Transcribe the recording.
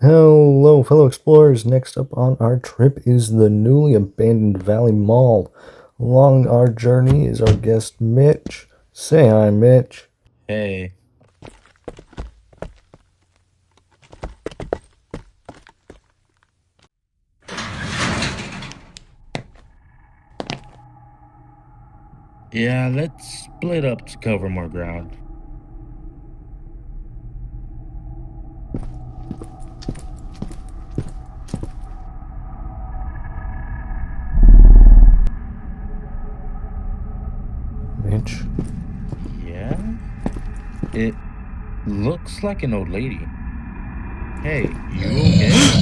Hello, fellow explorers. Next up on our trip is the newly abandoned Valley Mall. Along our journey is our guest Mitch. Say hi, Mitch. Hey, yeah, let's split up to cover more ground. Mitch. Yeah? It looks like an old lady. Hey, you okay?